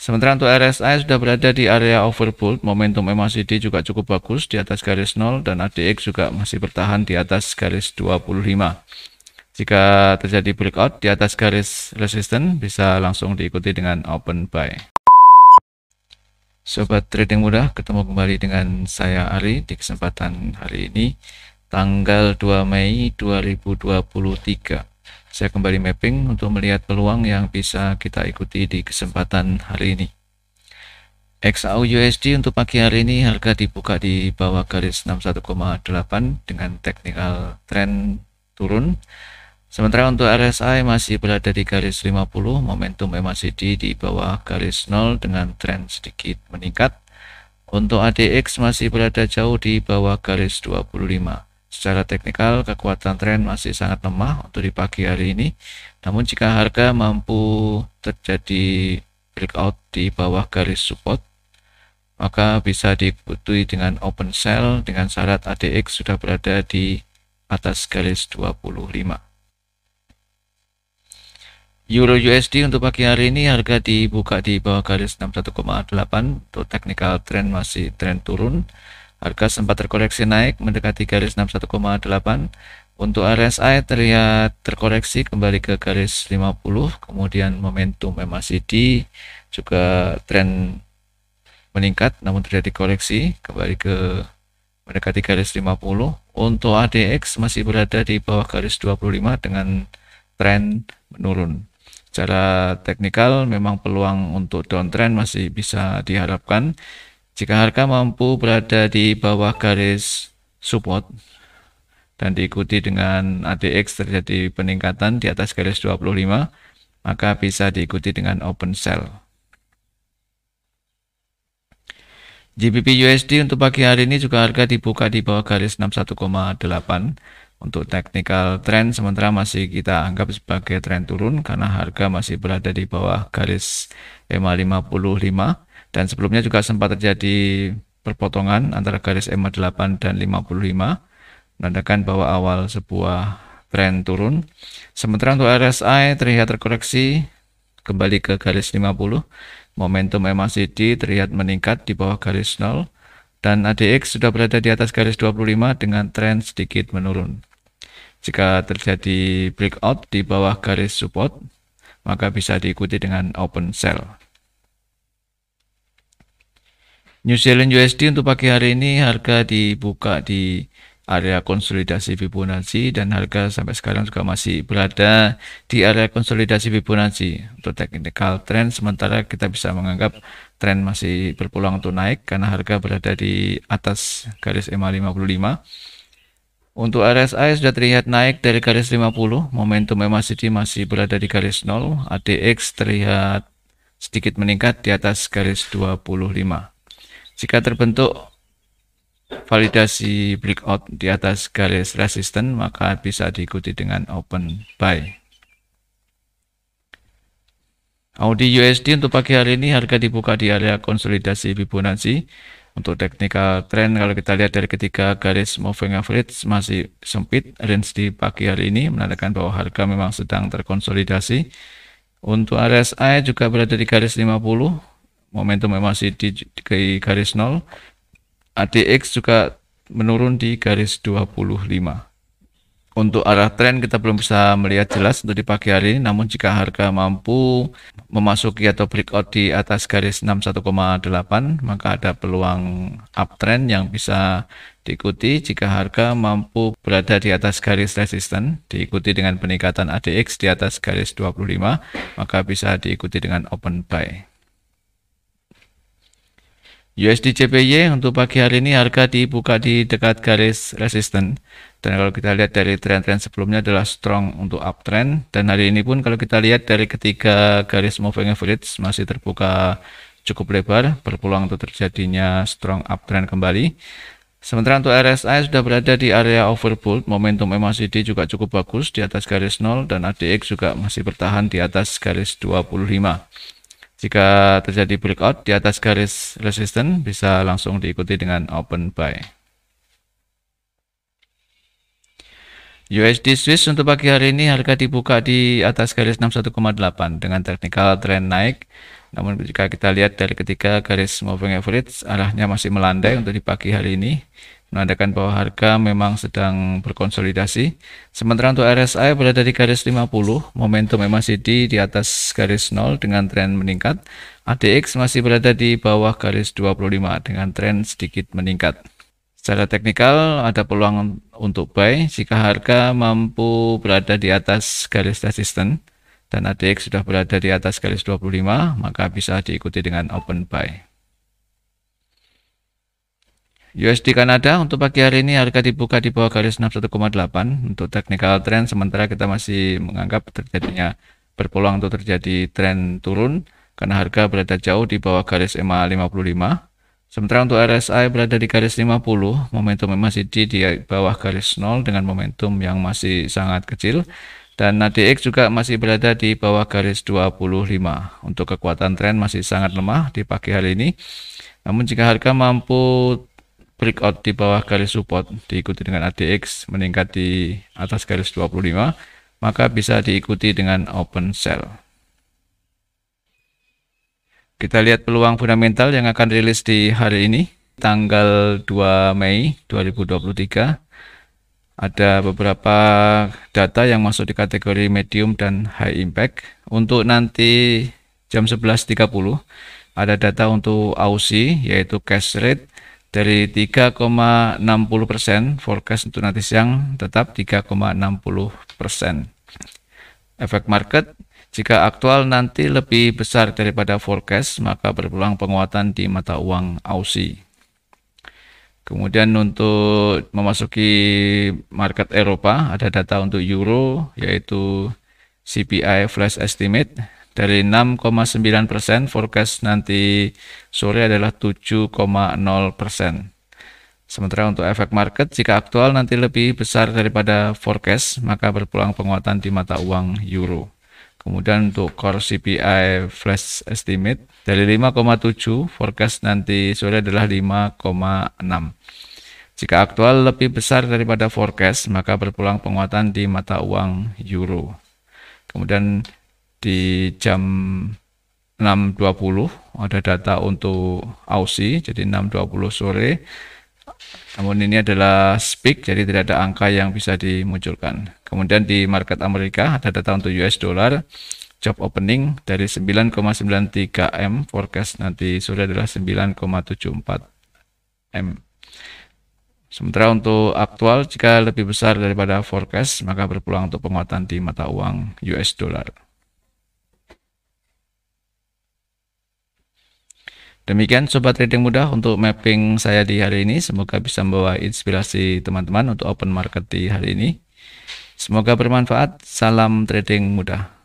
Sementara untuk RSI sudah berada di area overbought, momentum MACD juga cukup bagus di atas garis 0 dan ADX juga masih bertahan di atas garis 25. Jika terjadi breakout di atas garis resistance, bisa langsung diikuti dengan open buy. Sobat trading mudah, ketemu kembali dengan saya Ari di kesempatan hari ini, tanggal 2 Mei 2023. Saya kembali mapping untuk melihat peluang yang bisa kita ikuti di kesempatan hari ini. XAU/USD untuk pagi hari ini harga dibuka di bawah garis 61,8 dengan technical trend turun. Sementara untuk RSI masih berada di garis 50, momentum MACD di bawah garis 0 dengan tren sedikit meningkat. Untuk ADX masih berada jauh di bawah garis 25. Secara teknikal, kekuatan tren masih sangat lemah untuk di pagi hari ini. Namun jika harga mampu terjadi breakout di bawah garis support, maka bisa diikuti dengan open sell dengan syarat ADX sudah berada di atas garis 25. Euro USD untuk pagi hari ini harga dibuka di bawah garis 61,8. Untuk technical trend masih tren turun. Harga sempat terkoreksi naik mendekati garis 61,8. Untuk RSI terlihat terkoreksi kembali ke garis 50. Kemudian momentum MACD juga tren meningkat namun terjadi koreksi kembali ke mendekati garis 50. Untuk ADX masih berada di bawah garis 25 dengan tren menurun. Secara teknikal memang peluang untuk downtrend masih bisa diharapkan jika harga mampu berada di bawah garis support dan diikuti dengan ADX terjadi peningkatan di atas garis 25, maka bisa diikuti dengan open sell. GBP USD untuk pagi hari ini juga harga dibuka di bawah garis 61,8 untuk technical trend, sementara masih kita anggap sebagai tren turun karena harga masih berada di bawah garis EMA 55 dan sebelumnya juga sempat terjadi perpotongan antara garis EMA 8 dan 55 menandakan bahwa awal sebuah tren turun. Sementara untuk RSI terlihat terkoreksi kembali ke garis 50. Momentum MACD terlihat meningkat di bawah garis 0 dan ADX sudah berada di atas garis 25 dengan tren sedikit menurun. Jika terjadi breakout di bawah garis support, maka bisa diikuti dengan open sell. New Zealand USD untuk pagi hari ini harga dibuka di area konsolidasi Fibonacci dan harga sampai sekarang juga masih berada di area konsolidasi Fibonacci. Untuk technical trend sementara kita bisa menganggap tren masih berpeluang untuk naik karena harga berada di atas garis EMA 55. Untuk RSI sudah terlihat naik dari garis 50, momentum MACD masih berada di garis 0, ADX terlihat sedikit meningkat di atas garis 25. Jika terbentuk validasi breakout di atas garis resistance, maka bisa diikuti dengan open buy. Audi USD untuk pagi hari ini harga dibuka di area konsolidasi Fibonacci. Untuk technical trend kalau kita lihat dari ketiga garis moving average masih sempit range di pagi hari ini menandakan bahwa harga memang sedang terkonsolidasi. Untuk RSI juga berada di garis 50, momentum MACD di garis 0, ADX juga menurun di garis 25. Untuk arah tren kita belum bisa melihat jelas untuk di pagi hari ini, namun jika harga mampu memasuki atau breakout di atas garis 61,8, maka ada peluang uptrend yang bisa diikuti jika harga mampu berada di atas garis resisten, diikuti dengan peningkatan ADX di atas garis 25, maka bisa diikuti dengan open buy. USD JPY untuk pagi hari ini harga dibuka di dekat garis resisten dan kalau kita lihat dari tren-tren sebelumnya adalah strong untuk uptrend dan hari ini pun kalau kita lihat dari ketiga garis moving average masih terbuka cukup lebar, berpeluang untuk terjadinya strong uptrend kembali. Sementara untuk RSI sudah berada di area overbought, momentum MACD juga cukup bagus di atas garis 0 dan ADX juga masih bertahan di atas garis 25. Jika terjadi breakout di atas garis resistance, bisa langsung diikuti dengan open buy. USD Swiss untuk pagi hari ini harga dibuka di atas garis 61,8 dengan technical trend naik. Namun jika kita lihat dari ketiga garis moving average, arahnya masih melandai untuk di pagi hari ini, menandakan bahwa harga memang sedang berkonsolidasi. Sementara untuk RSI berada di garis 50, momentum MACD di atas garis 0 dengan tren meningkat. ADX masih berada di bawah garis 25 dengan tren sedikit meningkat. Secara teknikal ada peluang untuk buy jika harga mampu berada di atas garis resisten dan ADX sudah berada di atas garis 25, maka bisa diikuti dengan open buy. USD Kanada untuk pagi hari ini harga dibuka di bawah garis 61,8 untuk technical trend, sementara kita masih menganggap terjadinya berpeluang untuk terjadi tren turun karena harga berada jauh di bawah garis EMA 55. Sementara untuk RSI berada di garis 50, momentum masih di bawah garis 0 dengan momentum yang masih sangat kecil. Dan ADX juga masih berada di bawah garis 25. Untuk kekuatan tren masih sangat lemah di pagi hari ini. Namun jika harga mampu breakout di bawah garis support diikuti dengan ADX meningkat di atas garis 25, maka bisa diikuti dengan open sell. Kita lihat peluang fundamental yang akan rilis di hari ini, tanggal 2 Mei 2023. Ada beberapa data yang masuk di kategori medium dan high impact. Untuk nanti jam 11.30 ada data untuk Aussie, yaitu cash rate dari 3,60%, forecast untuk nanti siang tetap 3,60%. Efek market, jika aktual nanti lebih besar daripada forecast, maka berpeluang penguatan di mata uang Aussie. Kemudian untuk memasuki market Eropa, ada data untuk Euro, yaitu CPI flash estimate dari 6,9%, forecast nanti sore adalah 7,0%. Sementara untuk efek market, jika aktual nanti lebih besar daripada forecast, maka berpeluang penguatan di mata uang Euro. Kemudian untuk core CPI flash estimate dari 5,7, forecast nanti sore adalah 5,6. Jika aktual lebih besar daripada forecast, maka berpeluang penguatan di mata uang Euro. Kemudian di jam 6.20 ada data untuk Aussie, jadi 6.20 sore. Namun ini adalah speak, jadi tidak ada angka yang bisa dimunculkan. Kemudian di market Amerika ada data untuk US dollar, job opening dari 9,93 M, forecast nanti sore adalah 9,74 M. Sementara untuk aktual, jika lebih besar daripada forecast, maka berpeluang untuk penguatan di mata uang US dollar. Demikian Sobat Trading Mudah untuk mapping saya di hari ini. Semoga bisa membawa inspirasi teman-teman untuk open market di hari ini. Semoga bermanfaat. Salam trading mudah.